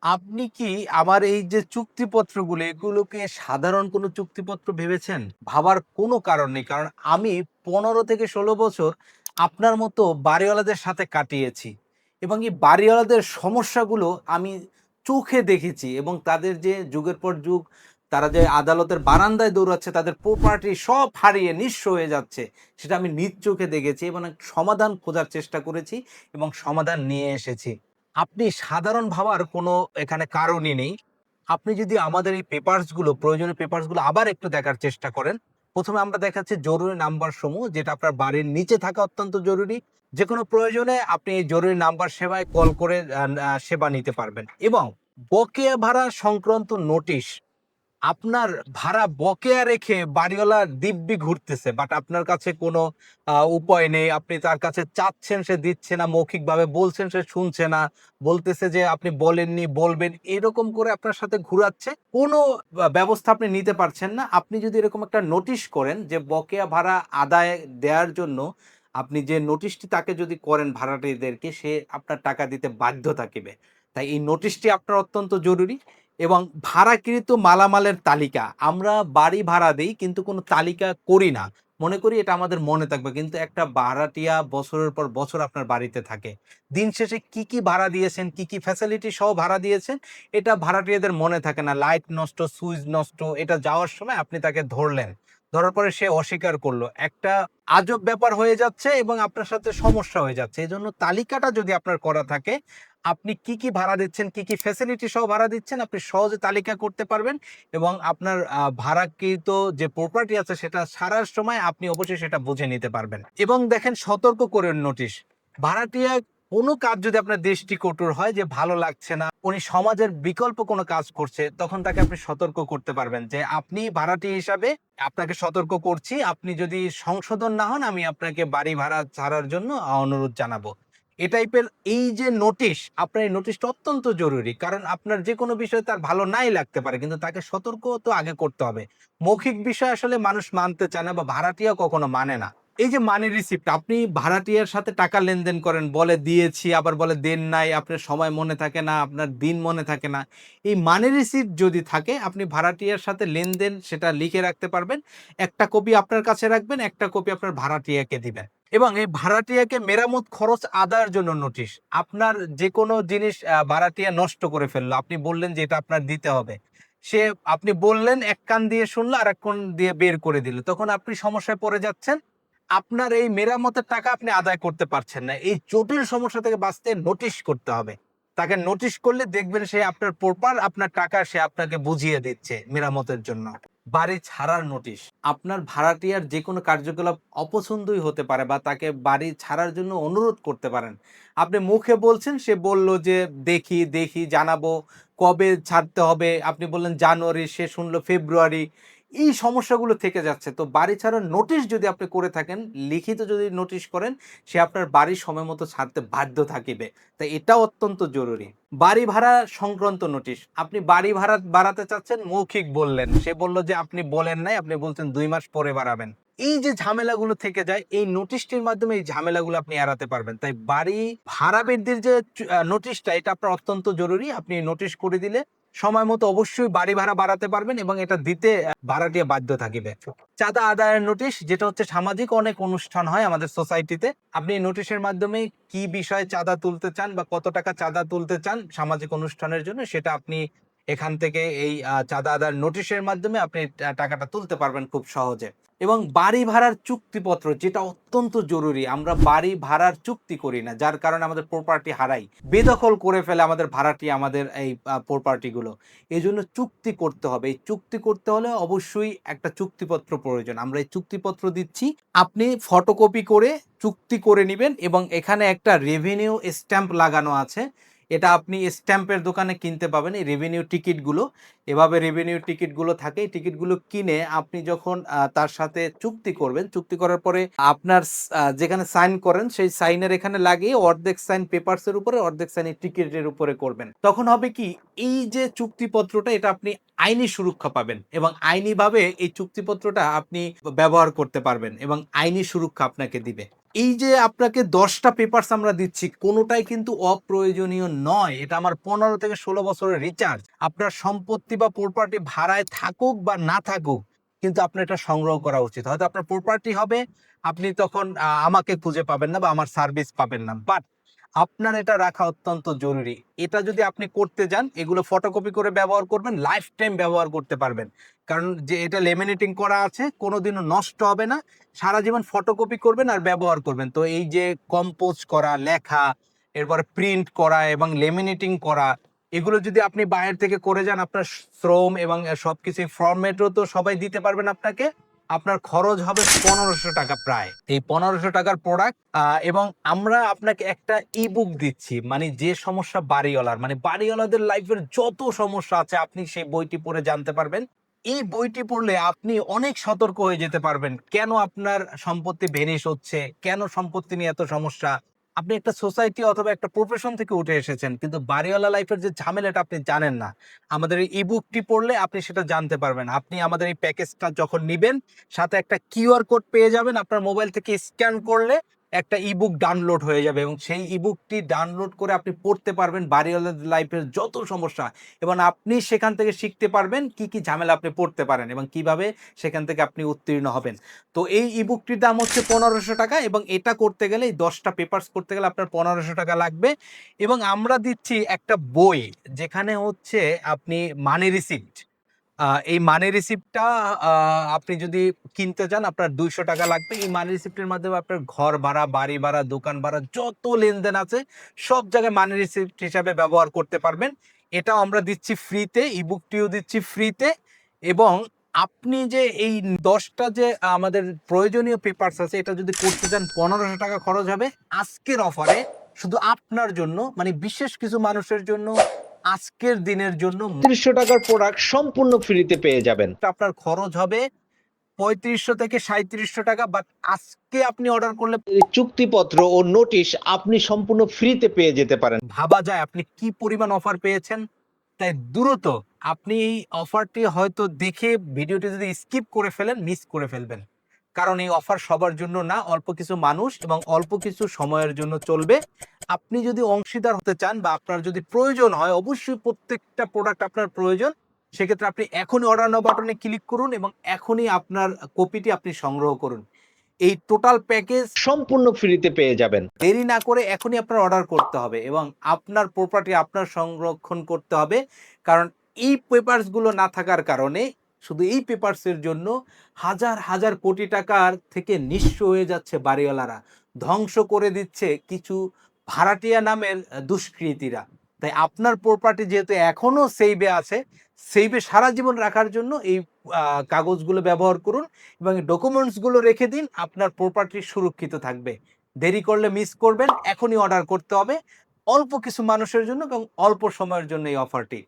আপনি কি আমার এই যে চুক্তিপত্রগুলো এগুলোকে সাধারণ কোনো চুক্তিপত্র ভেবেছেন? ভাবার কোনো কারণ নেই। কারণ আমি ১৫ থেকে ১৬ বছর আপনার মতো বাড়িওয়ালাদের সাথে কাটিয়েছি। এবং এই বাড়িওয়ালাদের সমস্যাগুলো আমি চোখে দেখেছি এবং তাদের যে যুগের পর যুগ তারা যে আদালতের বারান্দায় দৌড়াচ্ছে, তাদের প্রপার্টি সব হারিয়ে নিঃস্ব হয়ে যাচ্ছে, সেটা আমি নিজ চোখে দেখেছি এবং এক সমাধান খোঁজার চেষ্টা করেছি এবং সমাধান নিয়ে এসেছি। আপনি সাধারণ ভাবার কোনো এখানে কারণই নেই। আপনি যদি আমাদের এই পেপারস গুলো, প্রয়োজনীয় পেপারস গুলো আবার একটু দেখার চেষ্টা করেন। ১ম এ আমরা দেখাচ্ছি জরুরি নাম্বারসমূহ, যেটা আপনার বাড়ির নিচে থাকা অত্যন্ত জরুরি। যেকোনো প্রয়োজনে আপনি এই জরুরি নাম্বার সেবায় কল করে সেবা নিতে পারবেন এবং বকেয়া ভাড়া সংক্রান্ত নোটিশ, আপনার ভাড়া বকেয়া রেখে বাড়িওয়ালা দিব্যি ঘুরতেছে। বাট আপনার কাছে কোনো উপায় নেই। আপনি তার কাছে চাচ্ছেন, সে দিচ্ছে না। মৌখিকভাবে বলছেন, সে শুনছে না। বলতেছে যে আপনি বলেননি, বলবেন। এরকম করে আপনার সাথে ঘুরাচ্ছে। কোনো ব্যবস্থা আপনি নিতে পারছেন না। আপনি যদি এরকম একটা নোটিশ করেন যে বকেয়া ভাড়া আদায় দেয়ার জন্য আপনি যে নোটিশটি তাকে যদি করেন ভাড়াটিদেরকে, সে আপনার টাকা দিতে বাধ্য থাকিবে। তাই এই নোটিশটি আপনার অত্যন্ত জরুরি। এবং ভাড়াকৃত মালামালের তালিকা। আমরা বাড়ি ভাড়া দেই কিন্তু কোনো তালিকা করি না। মনে করি এটা আমাদের মনে থাকবে। কিন্তু একটা ভাড়াটিয়া বছরের পর বছর আপনার বাড়িতে থাকে। দিন শেষে কি, কি ভাড়া দিয়েছেন, কি, কি ফ্যাসিলিটি সহ ভাড়া দিয়েছেন, এটা ভাড়াটিয়াদের মনে থাকে না। লাইট নষ্ট, সুইচ নষ্ট, এটা যাওয়ার সময় আপনি তাকে ধরলেন। ধরার পরে সে অস্বীকার করলো। একটা আজব ব্যাপার হয়ে যাচ্ছে এবং আপনার সাথে সমস্যা হয়ে যাচ্ছে। এজন্য তালিকাটা যদি আপনার করা থাকে, আপনি কি, কি ভাড়া দিচ্ছেন, কি, কি ফ্যাসিলিটি সহ ভাড়া দিচ্ছেন, আপনি সহজে তালিকা করতে পারবেন এবং আপনার ভাড়াকৃত যে প্রপার্টি আছে সেটা ছাড়ার সময় আপনি অবশ্যই সেটা বুঝে নিতে পারবেন। এবং দেখেন, সতর্ক করেন নোটিশ। ভাড়াটিয়া কোনো কাজ যদি আপনার দৃষ্টিকটুর হয় যে ভালো লাগছে না, উনি সমাজের বিকল্প কোনো কাজ করছে, তখন তাকে আপনি সতর্ক করতে পারবেন যে আপনি ভাড়াটিয়া হিসাবে আপনাকে সতর্ক করছি। আপনি যদি সংশোধন না হন, আমি আপনাকে বাড়ি ভাড়া ছাড়ার জন্য অনুরোধ জানাবো। এ টাইপের এই যে নোটিশ, আপনার এই নোটিশটা অত্যন্ত জরুরি। কারণ আপনার যেকোনো বিষয় তার ভালো নাই লাগতে পারে। কিন্তু তাকে সতর্ক তো আগে করতে হবে। মৌখিক বিষয় আসলে মানুষ মানতে চায় না বা ভাড়াটিয়া কখনো মানে না। এই যে মানি রিসিপ্ট, আপনি ভাড়াটিয়ার সাথে টাকা লেনদেন করেন, বলে দিয়েছি, আবার বলে দেন নাই, আপনার সময় মনে থাকে না, আপনার দিন মনে থাকে না। এই মানি রিসিপ্ট যদি থাকে, আপনি ভাড়াটিয়ার সাথে লেনদেন সেটা লিখে রাখতে পারবেন। একটা কপি আপনার কাছে রাখবেন, একটা কপি আপনার ভাড়াটিয়াকে দিবেন। এবং এই ভাড়াটিয়াকে মেরামত খরচ আদায়ের জন্য নোটিশ। আপনার যেকোনো জিনিস ভাড়াটিয়া নষ্ট করে ফেললো। আপনি বললেন যে এটা আপনার দিতে হবে। সে, আপনি বললেন, এক কান দিয়ে শুনলো, আরেক কান দিয়ে বের করে দিল। তখন আপনি সমস্যায় পড়ে যাচ্ছেন। আপনার এই মেরামতের টাকা আপনি আদায় করতে পারছেন না। এই জটিল সমস্যা থেকে বাঁচতে নোটিশ করতে হবে। তাকে নোটিশ করলে দেখবেন সে আপনার প্রপার আপনার টাকা সে আপনাকে বুঝিয়ে দিচ্ছে মেরামতের জন্য। বাড়ি ছাড়ার নোটিশ। আপনার ভাড়াটিয়ার যেকোনো কার্যকলাপ অপছন্দই হতে পারে বা তাকে বাড়ি ছাড়ার জন্য অনুরোধ করতে পারেন। আপনি মুখে বলছেন, সে বলল যে দেখি, দেখি জানাবো। কবে ছাড়তে হবে? আপনি বললেন জানুয়ারি, সে শুনলো ফেব্রুয়ারি। এই সমস্যাগুলো থেকে যাচ্ছে। তো বাড়ি ছাড়ার নোটিশ যদি আপনি করে থাকেন, লিখিত যদি নোটিশ করেন, সে আপনার বাড়ি সময় মতো ছাড়তে বাধ্য থাকিবে। তাই এটা অত্যন্ত জরুরি। বাড়ি ভাড়া সংক্রান্ত নোটিশ। আপনি বাড়ি ভাড়া বাড়াতে চাচ্ছেন, মৌখিক বললেন। সে বলল যে আপনি বলেন নাই, আপনি বলছেন ২ মাস পরে বাড়াবেন। এই যে ঝামেলাগুলো থেকে যায়, এই নোটিশটির মাধ্যমে এই ঝামেলাগুলো আপনি এড়াতে পারবেন। তাই বাড়ি ভাড়া বৃদ্ধির যে নোটিশটা, এটা আপনার অত্যন্ত জরুরি। আপনি নোটিশ করে দিলে সময় মতো অবশ্যই বাড়ি ভাড়া বাড়াতে পারবেন এবং এটা দিতে ভাড়াটিয়া বাধ্য থাকিবে। চাঁদা আদায়ের নোটিশ, যেটা হচ্ছে সামাজিক অনেক অনুষ্ঠান হয় আমাদের সোসাইটিতে। আপনি এই নোটিশের মাধ্যমে কি বিষয়ে চাঁদা তুলতে চান বা কত টাকা চাঁদা তুলতে চান সামাজিক অনুষ্ঠানের জন্য, সেটা আপনি এখান থেকে এই চাঁদা আদায়ের নোটিশের মাধ্যমে আপনি টাকাটা তুলতে পারবেন খুব সহজে। এবং বাড়ি ভাড়ার চুক্তিপত্র, যেটা অত্যন্ত জরুরি। আমরা বাড়ি ভাড়ার চুক্তি করি না, যার কারণে আমাদের প্রপার্টি হারাই। বেদখল করে ফেলে আমাদের ভাড়াটি আমাদের এই প্রপার্টি গুলো। এজন্য চুক্তি করতে হবে। এই চুক্তি করতে হলে অবশ্যই একটা চুক্তিপত্র প্রয়োজন। আমরা এই চুক্তিপত্র দিচ্ছি। আপনি ফটোকপি করে চুক্তি করে নিবেন এবং এখানে একটা রেভিনিউ স্ট্যাম্প লাগানো আছে। এটা আপনি স্ট্যাম্পের দোকানে কিনতে পাবেন, এই রেভিনিউ টিকিটগুলো। এভাবে রেভিনিউ টিকিটগুলো থাকে। এই টিকিটগুলো কিনে আপনি যখন তার সাথে চুক্তি করবেন, চুক্তি করার পরে আপনার যেখানে সাইন করেন, সেই সাইনের এখানে লাগিয়ে অর্ধেক সাইন পেপারসের উপরে, অর্ধেক সাইন এই টিকিটের উপরে করবেন। তখন হবে কি, এই যে চুক্তিপত্রটা, এটা আপনি আইনি সুরক্ষা পাবেন এবং আইনিভাবে এই চুক্তিপত্রটা আপনি ব্যবহার করতে পারবেন এবং আইনি সুরক্ষা আপনাকে দিবে। এই যে আপনাকে 10টা পেপারস আমরা দিচ্ছি, কোনোটাই কিন্তু অপ্রয়োজনীয় নয়। এটা আমার 15 থেকে 16 বছরের রিচার্জ। আপনার সম্পত্তি বা প্রপার্টি ভাড়ায় থাকুক বা না থাকুক, কিন্তু আপনার এটা সংগ্রহ করা উচিত। হয়তো আপনার প্রপার্টি হবে, আপনি তখন আমাকে খুঁজে পাবেন না বা আমার সার্ভিস পাবেন না। বাট আপনার এটা রাখা অত্যন্ত জরুরি। এটা যদি আপনি করতে যান, এগুলো ফটোকপি করে ব্যবহার করবেন, লাইফ টাইম ব্যবহার করতে পারবেন। কারণ যে এটা লেমিনেটিং করা আছে, কোনোদিনও নষ্ট হবে না। সারা জীবন ফটোকপি করবেন আর ব্যবহার করবেন। তো এই যে কম্পোজ করা, লেখা, এরপরে প্রিন্ট করা এবং লেমিনেটিং করা, এগুলো যদি আপনি বাইরে থেকে করে যান, আপনার শ্রম এবং সবকিছু ফরম্যাটও তো সবাই দিতে পারবেন আপনাকে। আপনার খরচ হবে 1500 টাকা প্রায়। এই 1500 টাকার প্রোডাক্ট, এবং আমরা আপনাকে একটা ই-বুক দিচ্ছি। মানে যে সমস্যা বাড়িওয়ালার, মানে বাড়িওয়ালাদের লাইফের যত সমস্যা আছে আপনি সেই বইটি পড়ে জানতে পারবেন। এই বইটি পড়লে আপনি অনেক সতর্ক হয়ে যেতে পারবেন। কেন আপনার সম্পত্তি ভেনিশ হচ্ছে? কেন সম্পত্তি নিয়ে এত সমস্যা? আপনি একটা সোসাইটি অথবা একটা প্রফেশন থেকে উঠে এসেছেন। কিন্তু বাড়িওয়ালা লাইফের যে ঝামেলাটা আপনি জানেন না। আমাদের এই ই-বুকটি পড়লে আপনি সেটা জানতে পারবেন। আপনি আমাদের এই প্যাকেজটা যখন নিবেন, সাথে একটা কিউআর কোড পেয়ে যাবেন। আপনার মোবাইল থেকে স্ক্যান করলে একটা ই-বুক ডাউনলোড হয়ে যাবে এবং সেই ই-বুকটি ডাউনলোড করে আপনি পড়তে পারবেন বাড়িওয়ালাদের লাইফের যত সমস্যা, এবং আপনি সেখান থেকে শিখতে পারবেন কি, কি ঝামেলা আপনি পড়তে পারেন এবং কিভাবে সেখান থেকে আপনি উত্তীর্ণ হবেন। তো এই ই-বুকটির দাম হচ্ছে 1500 টাকা, এবং এটা করতে গেলে এই 10টা পেপারস করতে গেলে আপনার 1500 টাকা লাগবে। এবং আমরা দিচ্ছি একটা বই, যেখানে হচ্ছে আপনি মানি রিসিপ্ট, এই মানি রিসিপ্টটা আপনি যদি কিনতে চান আপনার 200 টাকা লাগবে। এই মানি রিসিপ্টের মাধ্যমে আপনার ঘর ভাড়া, বাড়ি ভাড়া, দোকান ভাড়া যত লেনদেন আছে সব জায়গায় মানি রিসিপ্ট হিসাবে ব্যবহার করতে পারবেন। এটাও আমরা দিচ্ছি ফ্রিতে, ইবুকটিও দিচ্ছি ফ্রিতে। এবং আপনি যে এই 10টা যে আমাদের প্রয়োজনীয় পেপারস আছে, এটা যদি করতে চান 1500 টাকা খরচ হবে। আজকের অফারে শুধু আপনার জন্য, মানে বিশেষ কিছু মানুষের জন্য, আজকের দিনের জন্য ৩০০ টাকার প্রোডাক্ট সম্পূর্ণ ফ্রিতে পেয়ে যাবেন। আপনার খরচ হবে ৩৫০০ থেকে ৩৭০০ টাকা, বাট আজকে আপনি অর্ডার করলে এই চুক্তিপত্র ও নোটিশ আপনি সম্পূর্ণ ফ্রিতে পেয়ে যেতে পারেন। ভাবা যায় আপনি কি পরিমাণ অফার পেয়েছেন। তাই দ্রুত আপনি এই অফারটি হয়তো দেখে ভিডিওটি যদি স্কিপ করে ফেলেন, মিস করে ফেলবেন। কারণ এই অফার সবার জন্য না, অল্প কিছু মানুষ এবং অল্প কিছু সময়ের জন্য চলবে। আপনি যদি অংশীদার হতে চান বা আপনার যদি প্রয়োজন হয়, অবশ্যই প্রত্যেকটা প্রোডাক্ট আপনার প্রয়োজন, সেক্ষেত্রে আপনি এখনই অর্ডার নাও বাটনে ক্লিক করুন এবং এখনই আপনার কপিটি আপনি সংগ্রহ করুন। এই টোটাল প্যাকেজ সম্পূর্ণ ফ্রিতে পেয়ে যাবেন। দেরি না করে এখনই আপনার অর্ডার করতে হবে এবং আপনার প্রপার্টি আপনার সংরক্ষণ করতে হবে। কারণ এই পেপারস গুলো না থাকার কারণে, শুধু এই পেপারস এর জন্য হাজার হাজার কোটি টাকার থেকে নিঃস্ব হয়ে যাচ্ছে বাড়িওয়ালারা। ধ্বংস করে দিচ্ছে কিছু ভাড়াটিয়া নামের দুষ্কৃতীরা। তাই আপনার প্রপার্টি যেহেতু এখনো সেইভে আছে, সেইভে সারা জীবন রাখার জন্য এই কাগজগুলো ব্যবহার করুন এবং ডকুমেন্টস গুলো রেখে দিন। আপনার প্রপার্টি সুরক্ষিত থাকবে। দেরি করলে মিস করবেন। এখনই অর্ডার করতে হবে। অল্প কিছু মানুষের জন্য এবং অল্প সময়ের জন্য এই অফারটি।